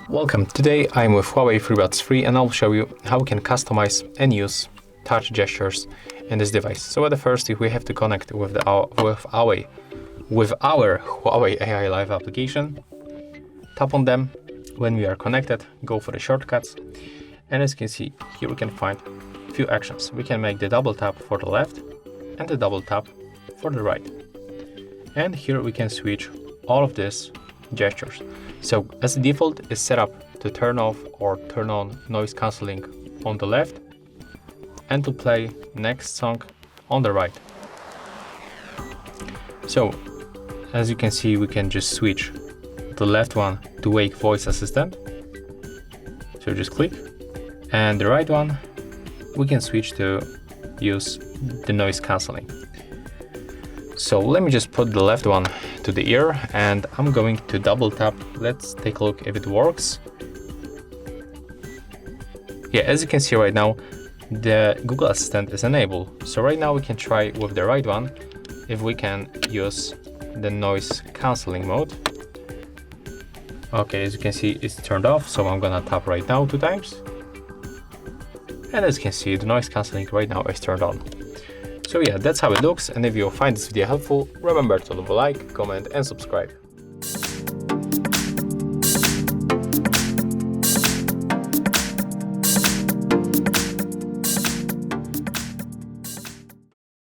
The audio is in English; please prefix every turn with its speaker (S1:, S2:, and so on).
S1: Welcome, today I'm with Huawei FreeBuds 3 and I'll show you how we can customize and use touch gestures in this device. So at first we have to connect with our Huawei AI Live application. Tap on them. When we are connected, go for the shortcuts. And as you can see, here we can find a few actions. We can make the double tap for the left and the double tap for the right. And here we can switch all of these gestures. So as the default is set up to turn off or turn on noise cancelling on the left and to play next song on the right. So as you can see, we can just switch the left one to wake voice assistant. So just click, and the right one we can switch to use the noise cancelling. So let me just put the left one to the ear and I'm going to double tap. Let's take a look if it works. Yeah, as you can see right now, the Google Assistant is enabled. So right now we can try with the right one if we can use the noise cancelling mode. Okay, as you can see, it's turned off, so I'm gonna tap right now 2 times. And as you can see, the noise cancelling right now is turned on. So yeah, that's how it looks, and if you find this video helpful, remember to leave a like, comment and subscribe.